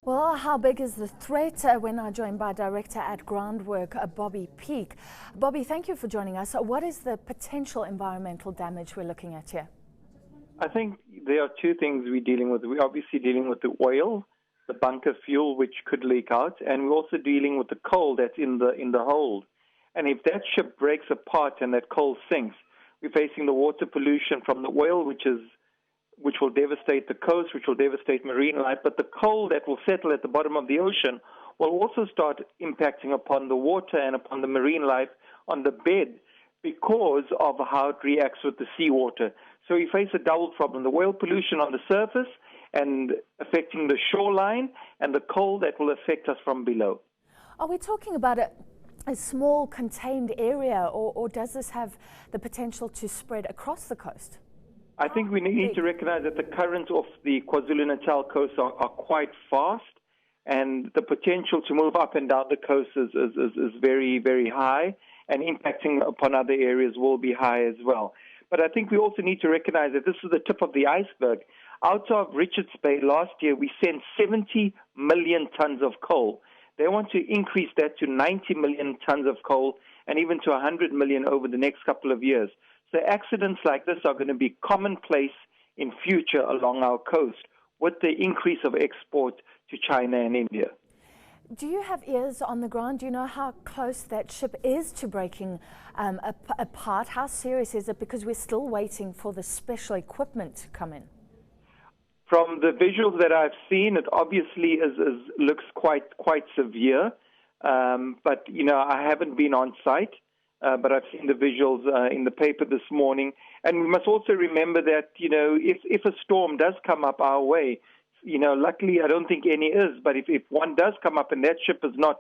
Well, how big is the threat? We're now joined by Director at Groundwork, Bobby Peake. Bobby, thank you for joining us. What is the potential environmental damage we're looking at here? I think there are two things we're dealing with. We're obviously dealing with the oil, the bunker fuel, which could leak out, and we're also dealing with the coal that's in the hold. And if that ship breaks apart and that coal sinks, we're facing the water pollution from the oil, which will devastate the coast, which will devastate marine life. But the coal that will settle at the bottom of the ocean will also start impacting upon the water and upon the marine life on the bed because of how it reacts with the seawater. So we face a double problem, the oil pollution on the surface and affecting the shoreline, and the coal that will affect us from below. Are we talking about a small contained area, or does this have the potential to spread across the coast? I think we need to recognize that the currents off the KwaZulu-Natal coast are quite fast, and the potential to move up and down the coast is very, very high, and impacting upon other areas will be high as well. But I think we also need to recognize that this is the tip of the iceberg. Out of Richards Bay last year, we sent 70 million tons of coal. They want to increase that to 90 million tons of coal and even to 100 million over the next couple of years. So accidents like this are going to be commonplace in future along our coast with the increase of export to China and India. Do you have ears on the ground? Do you know how close that ship is to breaking apart? How serious is it? Because we're still waiting for the special equipment to come in. From the visuals that I've seen, it obviously looks quite severe. But, you know, I haven't been on site. But I've seen the visuals in the paper this morning. And we must also remember that, you know, if a storm does come up our way, you know, luckily I don't think any is, but if one does come up and that ship is not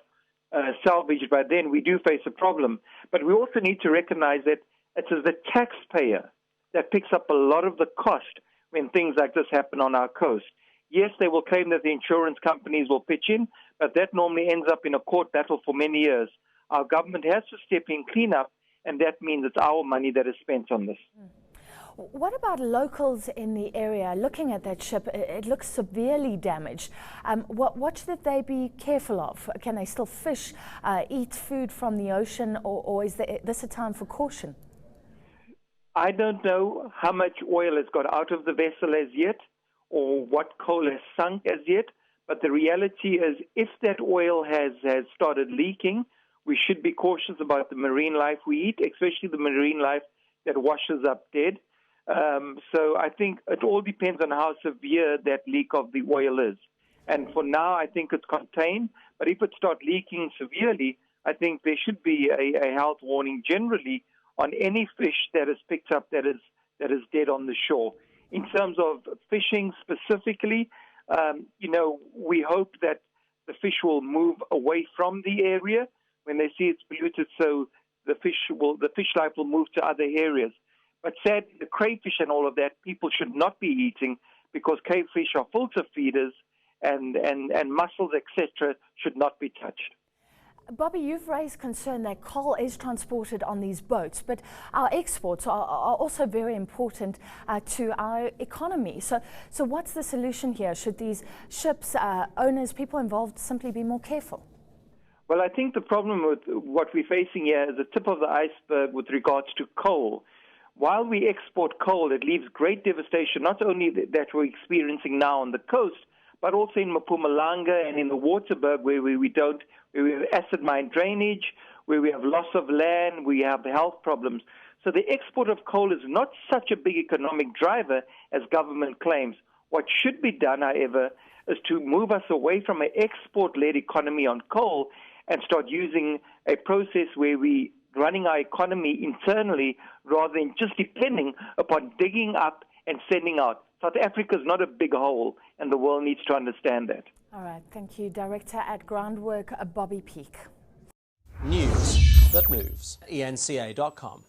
salvaged by then, we do face a problem. But we also need to recognize that it is the taxpayer that picks up a lot of the cost when things like this happen on our coast. Yes, they will claim that the insurance companies will pitch in, but that normally ends up in a court battle for many years. Our government has to step in, clean up, and that means it's our money that is spent on this. What about locals in the area? Looking at that ship, it looks severely damaged. What should they be careful of? Can they still fish, eat food from the ocean, or is this a time for caution? I don't know how much oil has got out of the vessel as yet, or what coal has sunk as yet, but the reality is if that oil has started leaking, we should be cautious about the marine life we eat, especially the marine life that washes up dead. So I think it all depends on how severe that leak of the oil is. And for now, I think it's contained. But if it starts leaking severely, I think there should be a health warning generally on any fish that is picked up that is dead on the shore. In terms of fishing specifically, you know, we hope that the fish will move away from the area when they see it's polluted, so the fish life will move to other areas. But sadly, the crayfish and all of that, people should not be eating because crayfish are filter feeders and mussels, etc., should not be touched. Bobby, you've raised concern that coal is transported on these boats, but our exports are also very important to our economy. So what's the solution here? Should these ships, owners, people involved simply be more careful? Well, I think the problem with what we're facing here is the tip of the iceberg with regards to coal. While we export coal, it leaves great devastation, not only that we're experiencing now on the coast, but also in Mpumalanga and in the Waterberg where we have acid mine drainage, where we have loss of land, we have health problems. So the export of coal is not such a big economic driver as government claims. What should be done, however, is to move us away from an export-led economy on coal and start using a process where we running our economy internally rather than just depending upon digging up and sending out. South Africa is not a big hole, and the world needs to understand that. All right, thank you. Director at Groundwork, Bobby Peake. News that moves. eNCA.com.